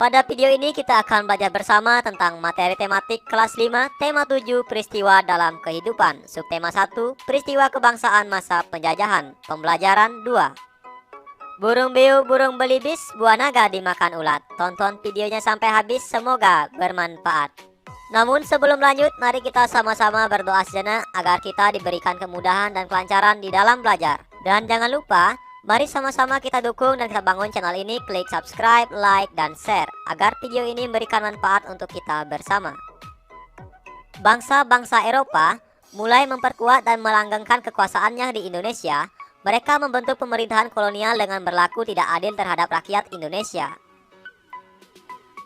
Pada video ini kita akan belajar bersama tentang materi tematik kelas 5, tema 7, peristiwa dalam kehidupan, subtema 1, peristiwa kebangsaan masa penjajahan, pembelajaran 2. Burung beo, burung belibis, buah naga dimakan ulat. Tonton videonya sampai habis, semoga bermanfaat. Namun sebelum lanjut, mari kita sama-sama berdoa sejenak agar kita diberikan kemudahan dan kelancaran di dalam belajar. Dan jangan lupa, mari sama-sama kita dukung dan kita bangun channel ini, klik subscribe, like, dan share, agar video ini memberikan manfaat untuk kita bersama. Bangsa-bangsa Eropa mulai memperkuat dan melanggengkan kekuasaannya di Indonesia. Mereka membentuk pemerintahan kolonial dengan berlaku tidak adil terhadap rakyat Indonesia.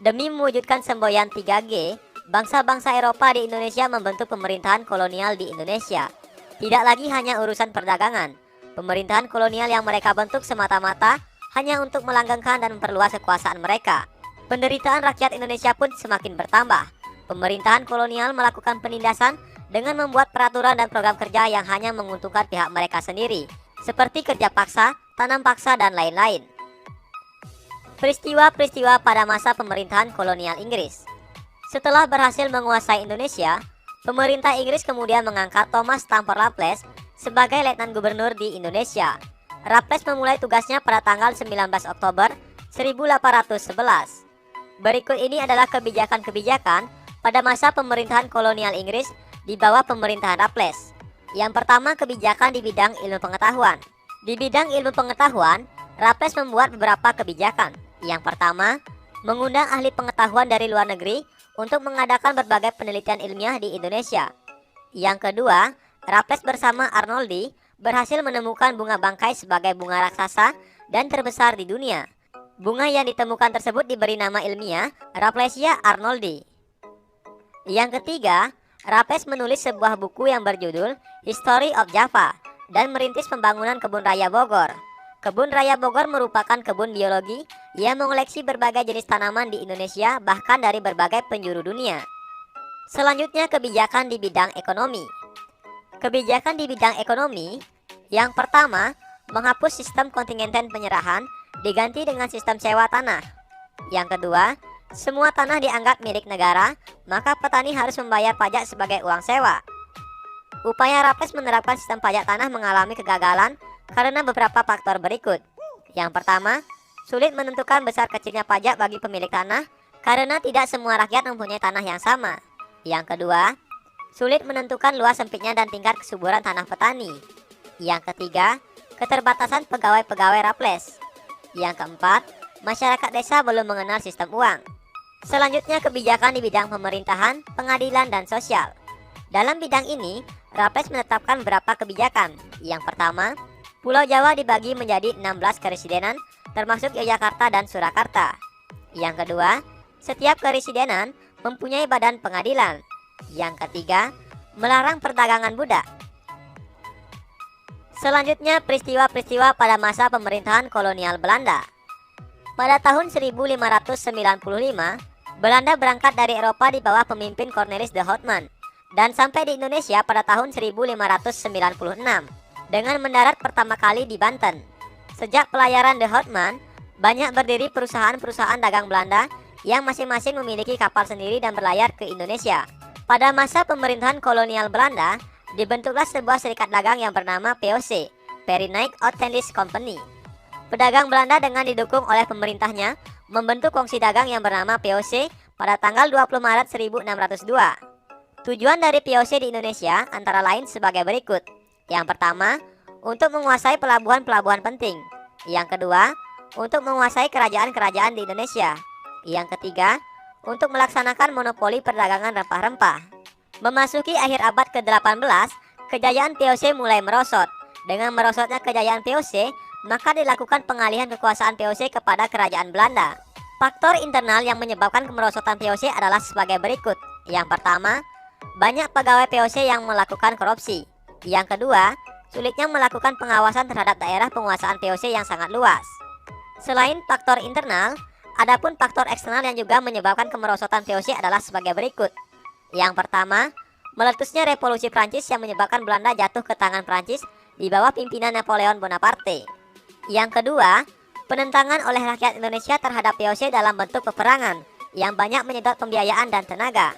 Demi mewujudkan semboyan 3G, bangsa-bangsa Eropa di Indonesia membentuk pemerintahan kolonial di Indonesia. Tidak lagi hanya urusan perdagangan. Pemerintahan kolonial yang mereka bentuk semata-mata hanya untuk melanggengkan dan memperluas kekuasaan mereka. Penderitaan rakyat Indonesia pun semakin bertambah. Pemerintahan kolonial melakukan penindasan dengan membuat peraturan dan program kerja yang hanya menguntungkan pihak mereka sendiri, seperti kerja paksa, tanam paksa, dan lain-lain. Peristiwa-peristiwa pada masa pemerintahan kolonial Inggris. Setelah berhasil menguasai Indonesia, pemerintah Inggris kemudian mengangkat Thomas Stamford Raffles sebagai Letnan Gubernur di Indonesia. Raffles memulai tugasnya pada tanggal 19 Oktober 1811. Berikut ini adalah kebijakan-kebijakan pada masa pemerintahan kolonial Inggris di bawah pemerintahan Raffles. Yang pertama, kebijakan di bidang ilmu pengetahuan. Di bidang ilmu pengetahuan, Raffles membuat beberapa kebijakan. Yang pertama, mengundang ahli pengetahuan dari luar negeri untuk mengadakan berbagai penelitian ilmiah di Indonesia. Yang kedua, Raffles bersama Arnoldi berhasil menemukan bunga bangkai sebagai bunga raksasa dan terbesar di dunia. Bunga yang ditemukan tersebut diberi nama ilmiah Rafflesia arnoldi. Yang ketiga, Raffles menulis sebuah buku yang berjudul History of Java dan merintis pembangunan Kebun Raya Bogor. Kebun Raya Bogor merupakan kebun biologi yang mengoleksi berbagai jenis tanaman di Indonesia, bahkan dari berbagai penjuru dunia. Selanjutnya, kebijakan di bidang ekonomi. Kebijakan di bidang ekonomi, yang pertama, menghapus sistem kontingenten penyerahan diganti dengan sistem sewa tanah. Yang kedua, semua tanah dianggap milik negara, maka petani harus membayar pajak sebagai uang sewa. Upaya Raffles menerapkan sistem pajak tanah mengalami kegagalan karena beberapa faktor berikut. Yang pertama, sulit menentukan besar kecilnya pajak bagi pemilik tanah karena tidak semua rakyat mempunyai tanah yang sama. Yang kedua, sulit menentukan luas sempitnya dan tingkat kesuburan tanah petani. Yang ketiga, keterbatasan pegawai-pegawai Raffles. Yang keempat, masyarakat desa belum mengenal sistem uang. Selanjutnya, kebijakan di bidang pemerintahan, pengadilan, dan sosial. Dalam bidang ini, Raffles menetapkan beberapa kebijakan. Yang pertama, Pulau Jawa dibagi menjadi 16 keresidenan, termasuk Yogyakarta dan Surakarta. Yang kedua, setiap keresidenan mempunyai badan pengadilan. Yang ketiga, melarang perdagangan budak. Selanjutnya, peristiwa-peristiwa pada masa pemerintahan kolonial Belanda. Pada tahun 1595, Belanda berangkat dari Eropa di bawah pemimpin Cornelis de Houtman dan sampai di Indonesia pada tahun 1596 dengan mendarat pertama kali di Banten. Sejak pelayaran de Houtman, banyak berdiri perusahaan-perusahaan dagang Belanda yang masing-masing memiliki kapal sendiri dan berlayar ke Indonesia. Pada masa pemerintahan kolonial Belanda, dibentuklah sebuah serikat dagang yang bernama POC, Pyrenees Oost-Indisch Company. Pedagang Belanda dengan didukung oleh pemerintahnya membentuk kongsi dagang yang bernama POC pada tanggal 20 Maret 1602. Tujuan dari POC di Indonesia antara lain sebagai berikut. Yang pertama, untuk menguasai pelabuhan-pelabuhan penting. Yang kedua, untuk menguasai kerajaan-kerajaan di Indonesia. Yang ketiga, untuk melaksanakan monopoli perdagangan rempah-rempah. Memasuki akhir abad ke-18, kejayaan POC mulai merosot. Dengan merosotnya kejayaan POC, maka dilakukan pengalihan kekuasaan POC kepada kerajaan Belanda. Faktor internal yang menyebabkan kemerosotan POC adalah sebagai berikut. Yang pertama, banyak pegawai POC yang melakukan korupsi. Yang kedua, sulitnya melakukan pengawasan terhadap daerah penguasaan POC yang sangat luas. Selain faktor internal, adapun faktor eksternal yang juga menyebabkan kemerosotan POC adalah sebagai berikut. Yang pertama, meletusnya revolusi Prancis yang menyebabkan Belanda jatuh ke tangan Prancis di bawah pimpinan Napoleon Bonaparte. Yang kedua, penentangan oleh rakyat Indonesia terhadap VOC dalam bentuk peperangan yang banyak menyedot pembiayaan dan tenaga.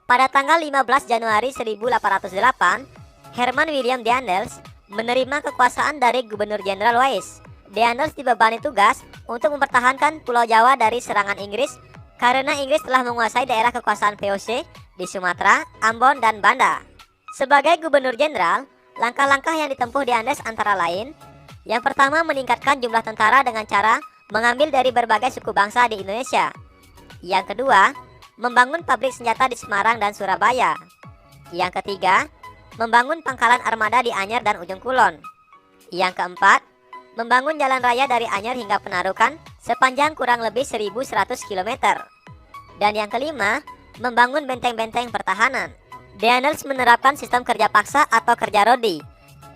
Pada tanggal 15 Januari 1808, Herman William Daendels menerima kekuasaan dari Gubernur Jenderal Wise. Daendels dibebani tugas untuk mempertahankan Pulau Jawa dari serangan Inggris karena Inggris telah menguasai daerah kekuasaan VOC di Sumatera, Ambon, dan Banda. Sebagai Gubernur Jenderal, langkah-langkah yang ditempuh Daendels antara lain: yang pertama, meningkatkan jumlah tentara dengan cara mengambil dari berbagai suku bangsa di Indonesia. Yang kedua, membangun pabrik senjata di Semarang dan Surabaya. Yang ketiga, membangun pangkalan armada di Anyer dan Ujung Kulon. Yang keempat, membangun jalan raya dari Anyer hingga Penarukan sepanjang kurang lebih 1.100 km. Dan yang kelima, membangun benteng-benteng pertahanan. Daendels menerapkan sistem kerja paksa atau kerja rodi.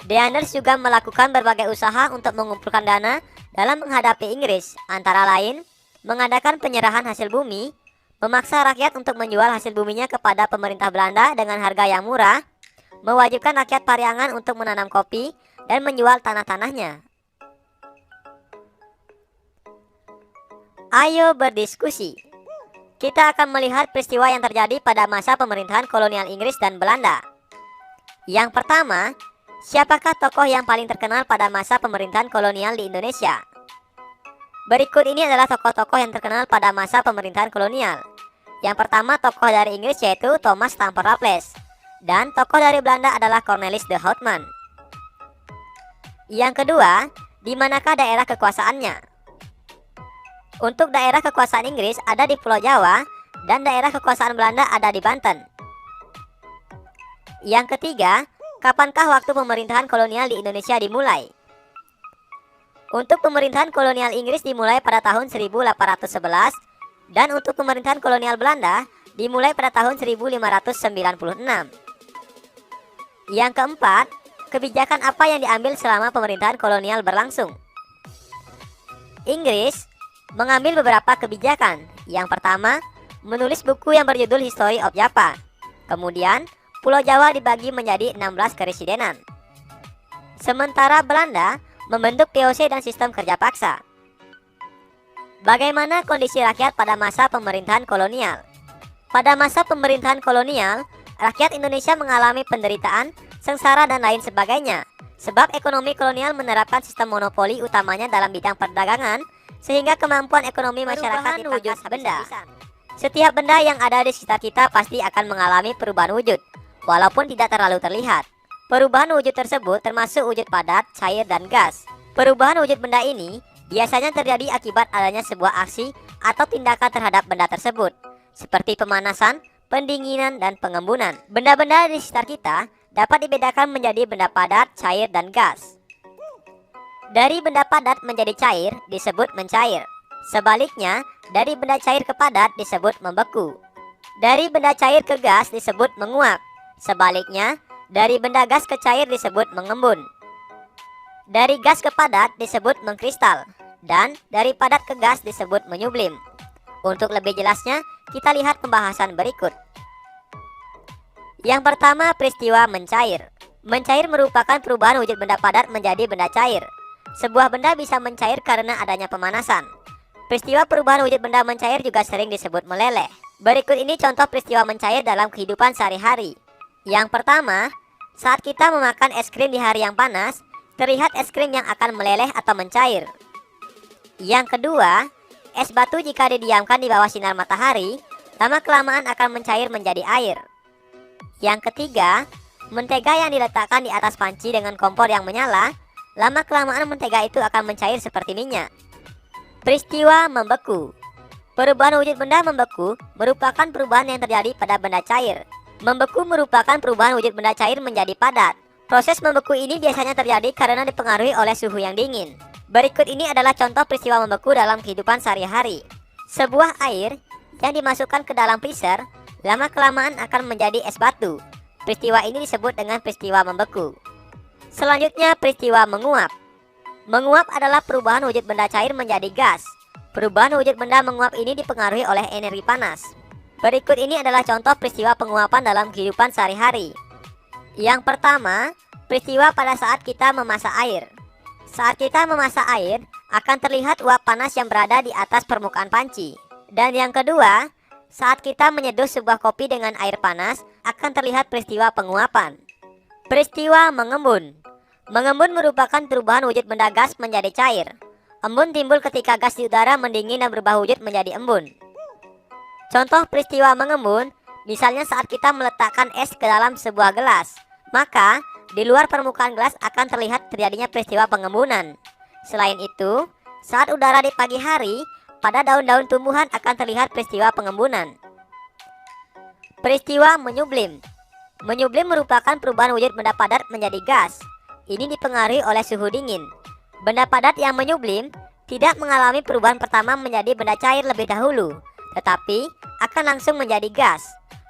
Daendels juga melakukan berbagai usaha untuk mengumpulkan dana dalam menghadapi Inggris, antara lain mengadakan penyerahan hasil bumi, memaksa rakyat untuk menjual hasil buminya kepada pemerintah Belanda dengan harga yang murah, mewajibkan rakyat Pariangan untuk menanam kopi dan menjual tanah-tanahnya. Ayo berdiskusi. Kita akan melihat peristiwa yang terjadi pada masa pemerintahan kolonial Inggris dan Belanda. Yang pertama, siapakah tokoh yang paling terkenal pada masa pemerintahan kolonial di Indonesia? Berikut ini adalah tokoh-tokoh yang terkenal pada masa pemerintahan kolonial. Yang pertama, tokoh dari Inggris yaitu Thomas Stamford Raffles, dan tokoh dari Belanda adalah Cornelis de Houtman. Yang kedua, di manakah daerah kekuasaannya? Untuk daerah kekuasaan Inggris ada di Pulau Jawa, dan daerah kekuasaan Belanda ada di Banten. Yang ketiga, kapankah waktu pemerintahan kolonial di Indonesia dimulai? Untuk pemerintahan kolonial Inggris dimulai pada tahun 1811, dan untuk pemerintahan kolonial Belanda dimulai pada tahun 1596. Yang keempat, kebijakan apa yang diambil selama pemerintahan kolonial berlangsung? Inggris mengambil beberapa kebijakan. Yang pertama, menulis buku yang berjudul History of Java. Kemudian, Pulau Jawa dibagi menjadi 16 keresidenan. Sementara Belanda membentuk VOC dan sistem kerja paksa. Bagaimana kondisi rakyat pada masa pemerintahan kolonial? Pada masa pemerintahan kolonial, rakyat Indonesia mengalami penderitaan, sengsara, dan lain sebagainya. Sebab ekonomi kolonial menerapkan sistem monopoli utamanya dalam bidang perdagangan, sehingga kemampuan ekonomi masyarakat dipangkas benda. Setiap benda yang ada di sekitar kita pasti akan mengalami perubahan wujud, walaupun tidak terlalu terlihat. Perubahan wujud tersebut termasuk wujud padat, cair, dan gas. Perubahan wujud benda ini biasanya terjadi akibat adanya sebuah aksi atau tindakan terhadap benda tersebut, seperti pemanasan, pendinginan, dan pengembunan. Benda-benda di sekitar kita dapat dibedakan menjadi benda padat, cair, dan gas. Dari benda padat menjadi cair disebut mencair. Sebaliknya, dari benda cair ke padat disebut membeku. Dari benda cair ke gas disebut menguap. Sebaliknya, dari benda gas ke cair disebut mengembun. Dari gas ke padat disebut mengkristal. Dan dari padat ke gas disebut menyublim. Untuk lebih jelasnya, kita lihat pembahasan berikut. Yang pertama, peristiwa mencair. Mencair merupakan perubahan wujud benda padat menjadi benda cair. Sebuah benda bisa mencair karena adanya pemanasan. Peristiwa perubahan wujud benda mencair juga sering disebut meleleh. Berikut ini contoh peristiwa mencair dalam kehidupan sehari-hari. Yang pertama, saat kita memakan es krim di hari yang panas, terlihat es krim yang akan meleleh atau mencair. Yang kedua, es batu jika didiamkan di bawah sinar matahari, lama-kelamaan akan mencair menjadi air. Yang ketiga, mentega yang diletakkan di atas panci dengan kompor yang menyala, lama-kelamaan mentega itu akan mencair seperti minyak. Peristiwa membeku. Perubahan wujud benda membeku merupakan perubahan yang terjadi pada benda cair. Membeku merupakan perubahan wujud benda cair menjadi padat. Proses membeku ini biasanya terjadi karena dipengaruhi oleh suhu yang dingin. Berikut ini adalah contoh peristiwa membeku dalam kehidupan sehari-hari. Sebuah air yang dimasukkan ke dalam freezer, lama-kelamaan akan menjadi es batu. Peristiwa ini disebut dengan peristiwa membeku. Selanjutnya, peristiwa menguap. Menguap adalah perubahan wujud benda cair menjadi gas. Perubahan wujud benda menguap ini dipengaruhi oleh energi panas. Berikut ini adalah contoh peristiwa penguapan dalam kehidupan sehari-hari. Yang pertama, peristiwa pada saat kita memasak air. Saat kita memasak air, akan terlihat uap panas yang berada di atas permukaan panci. Dan yang kedua, saat kita menyeduh sebuah kopi dengan air panas, akan terlihat peristiwa penguapan. Peristiwa mengembun. Mengembun merupakan perubahan wujud benda gas menjadi cair. Embun timbul ketika gas di udara mendingin dan berubah wujud menjadi embun. Contoh peristiwa mengembun, misalnya saat kita meletakkan es ke dalam sebuah gelas, maka di luar permukaan gelas akan terlihat terjadinya peristiwa pengembunan. Selain itu, saat udara di pagi hari, pada daun-daun tumbuhan akan terlihat peristiwa pengembunan. Peristiwa menyublim. Menyublim merupakan perubahan wujud benda padat menjadi gas. Ini dipengaruhi oleh suhu dingin. Benda padat yang menyublim tidak mengalami perubahan pertama menjadi benda cair lebih dahulu, tetapi akan langsung menjadi gas.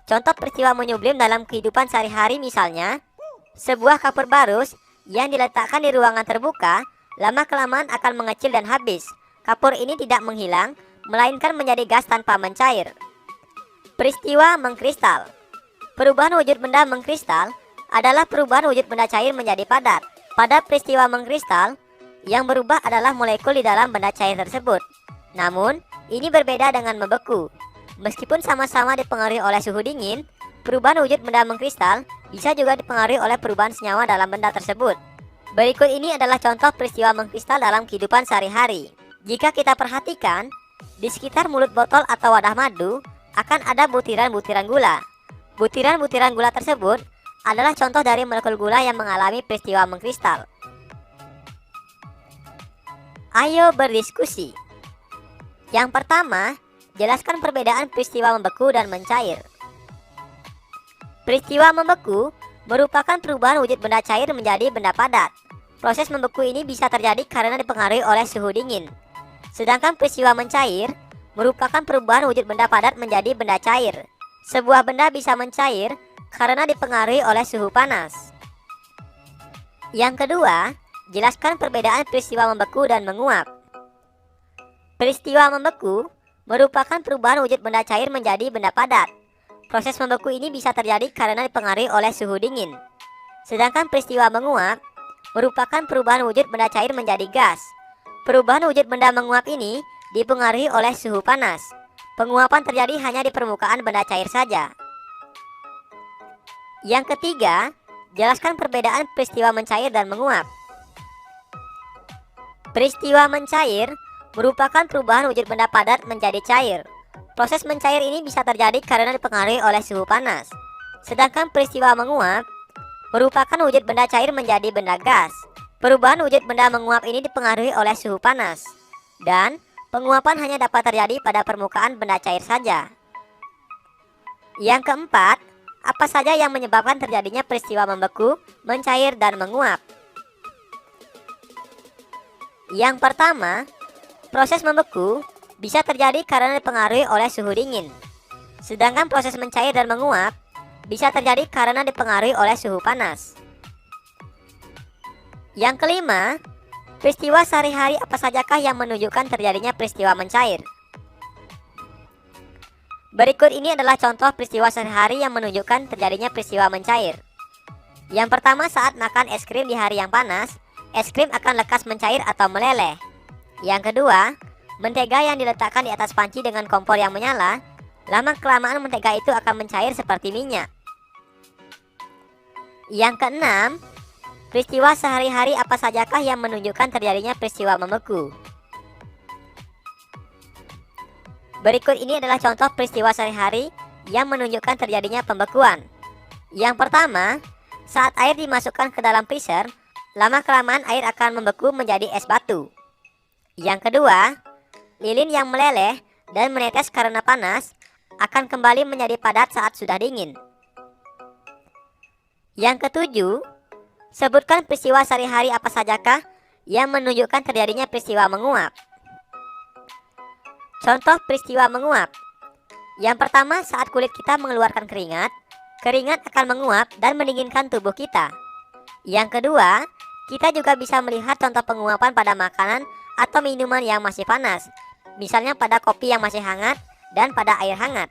Contoh peristiwa menyublim dalam kehidupan sehari-hari misalnya, sebuah kapur barus yang diletakkan di ruangan terbuka, lama-kelamaan akan mengecil dan habis. Kapur ini tidak menghilang, melainkan menjadi gas tanpa mencair. Peristiwa mengkristal. Perubahan wujud benda mengkristal adalah perubahan wujud benda cair menjadi padat. Pada peristiwa mengkristal, yang berubah adalah molekul di dalam benda cair tersebut. Namun, ini berbeda dengan membeku. Meskipun sama-sama dipengaruhi oleh suhu dingin, perubahan wujud benda mengkristal bisa juga dipengaruhi oleh perubahan senyawa dalam benda tersebut. Berikut ini adalah contoh peristiwa mengkristal dalam kehidupan sehari-hari. Jika kita perhatikan, di sekitar mulut botol atau wadah madu akan ada butiran-butiran gula. Butiran-butiran gula tersebut adalah contoh dari molekul gula yang mengalami peristiwa mengkristal. Ayo berdiskusi. Yang pertama, jelaskan perbedaan peristiwa membeku dan mencair. Peristiwa membeku merupakan perubahan wujud benda cair menjadi benda padat. Proses membeku ini bisa terjadi karena dipengaruhi oleh suhu dingin. Sedangkan peristiwa mencair merupakan perubahan wujud benda padat menjadi benda cair. Sebuah benda bisa mencair karena dipengaruhi oleh suhu panas. Yang kedua, jelaskan perbedaan peristiwa membeku dan menguap. Peristiwa membeku merupakan perubahan wujud benda cair menjadi benda padat. Proses membeku ini bisa terjadi karena dipengaruhi oleh suhu dingin. Sedangkan peristiwa menguap merupakan perubahan wujud benda cair menjadi gas. Perubahan wujud benda menguap ini dipengaruhi oleh suhu panas. Penguapan terjadi hanya di permukaan benda cair saja. Yang ketiga, jelaskan perbedaan peristiwa mencair dan menguap. Peristiwa mencair merupakan perubahan wujud benda padat menjadi cair. Proses mencair ini bisa terjadi karena dipengaruhi oleh suhu panas. Sedangkan peristiwa menguap merupakan wujud benda cair menjadi benda gas. Perubahan wujud benda menguap ini dipengaruhi oleh suhu panas. Dan penguapan hanya dapat terjadi pada permukaan benda cair saja. Yang keempat, apa saja yang menyebabkan terjadinya peristiwa membeku, mencair, dan menguap? Yang pertama, proses membeku bisa terjadi karena dipengaruhi oleh suhu dingin. Sedangkan proses mencair dan menguap bisa terjadi karena dipengaruhi oleh suhu panas. Yang kelima, peristiwa sehari-hari apa sajakah yang menunjukkan terjadinya peristiwa mencair? Berikut ini adalah contoh peristiwa sehari-hari yang menunjukkan terjadinya peristiwa mencair. Yang pertama, saat makan es krim di hari yang panas, es krim akan lekas mencair atau meleleh. Yang kedua, mentega yang diletakkan di atas panci dengan kompor yang menyala, lama-kelamaan mentega itu akan mencair seperti minyak. Yang keenam, peristiwa sehari-hari apa sajakah yang menunjukkan terjadinya peristiwa membeku? Berikut ini adalah contoh peristiwa sehari-hari yang menunjukkan terjadinya pembekuan. Yang pertama, saat air dimasukkan ke dalam freezer, lama-kelamaan air akan membeku menjadi es batu. Yang kedua, lilin yang meleleh dan menetes karena panas akan kembali menjadi padat saat sudah dingin. Yang ketujuh, sebutkan peristiwa sehari-hari apa sajakah yang menunjukkan terjadinya peristiwa menguap. Contoh peristiwa menguap. Yang pertama, saat kulit kita mengeluarkan keringat, keringat akan menguap dan mendinginkan tubuh kita. Yang kedua, kita juga bisa melihat contoh penguapan pada makanan atau minuman yang masih panas, misalnya pada kopi yang masih hangat dan pada air hangat.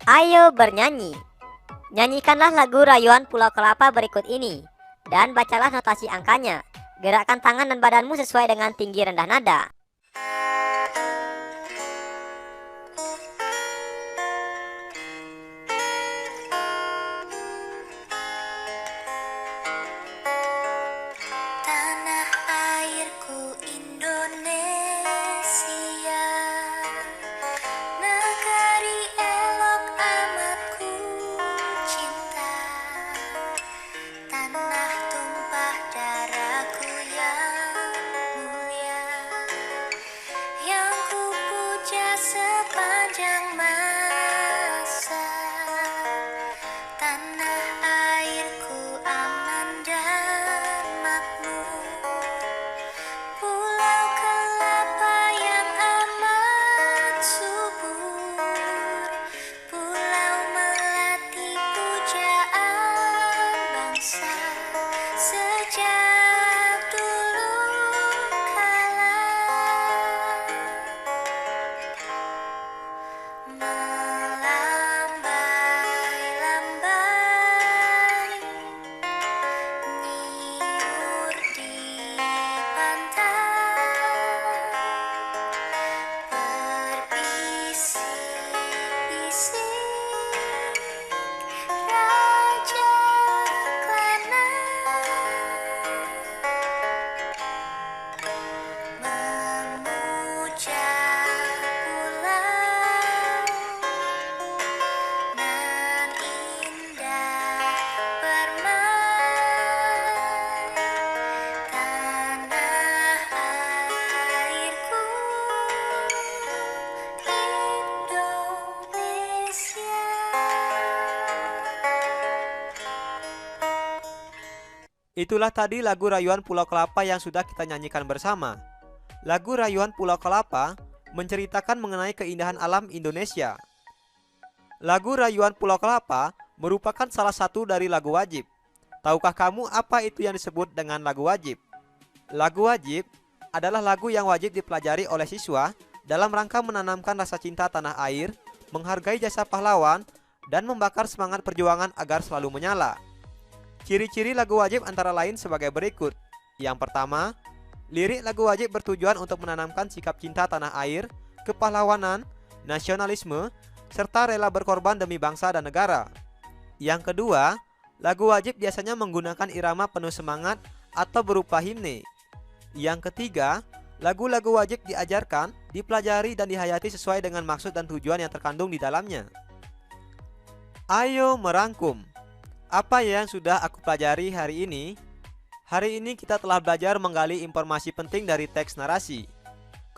Ayo bernyanyi. Nyanyikanlah lagu rayuan Pulau Kelapa berikut ini dan bacalah notasi angkanya. Gerakkan tangan dan badanmu sesuai dengan tinggi rendah nada. Tanah airku Indonesia, negeri elok amat ku cinta. Tanah tumpah darahku yang mulia, yang ku puja sepanjang masa. Tanah airku aman dan makmur, pulau kelapa yang amat subur, pulau melati pujaan bangsa sejak dulu kala. Melambai-lambai nyiur di pantai, berbisik-bisik raja klena, memuja pulau nan indah bermain. Tanah airku Indonesia. Itulah tadi lagu rayuan Pulau Kelapa yang sudah kita nyanyikan bersama. Lagu rayuan Pulau Kelapa menceritakan mengenai keindahan alam Indonesia. Lagu rayuan Pulau Kelapa merupakan salah satu dari lagu wajib. Tahukah kamu apa itu yang disebut dengan lagu wajib? Lagu wajib adalah lagu yang wajib dipelajari oleh siswa dalam rangka menanamkan rasa cinta tanah air, menghargai jasa pahlawan, dan membakar semangat perjuangan agar selalu menyala. Ciri-ciri lagu wajib antara lain sebagai berikut. Yang pertama, lirik lagu wajib bertujuan untuk menanamkan sikap cinta tanah air, kepahlawanan, nasionalisme, serta rela berkorban demi bangsa dan negara. Yang kedua, lagu wajib biasanya menggunakan irama penuh semangat atau berupa himne. Yang ketiga, lagu-lagu wajib diajarkan, dipelajari dan dihayati sesuai dengan maksud dan tujuan yang terkandung di dalamnya. Ayo merangkum. Apa yang sudah aku pelajari hari ini? Hari ini kita telah belajar menggali informasi penting dari teks narasi.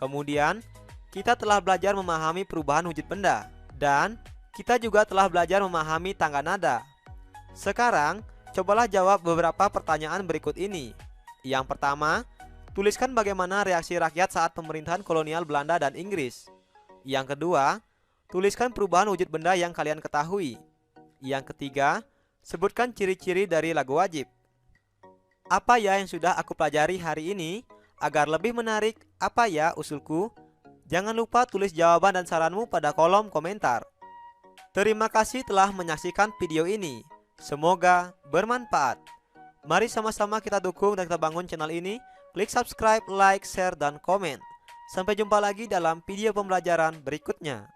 Kemudian, kita telah belajar memahami perubahan wujud benda. Dan, kita juga telah belajar memahami tangga nada. Sekarang, cobalah jawab beberapa pertanyaan berikut ini. Yang pertama, tuliskan bagaimana reaksi rakyat saat pemerintahan kolonial Belanda dan Inggris. Yang kedua, tuliskan perubahan wujud benda yang kalian ketahui. Yang ketiga, sebutkan ciri-ciri dari lagu wajib. Apa ya yang sudah aku pelajari hari ini? Agar lebih menarik, apa ya usulku? Jangan lupa tulis jawaban dan saranmu pada kolom komentar. Terima kasih telah menyaksikan video ini. Semoga bermanfaat. Mari sama-sama kita dukung dan kita bangun channel ini. Klik subscribe, like, share, dan komen. Sampai jumpa lagi dalam video pembelajaran berikutnya.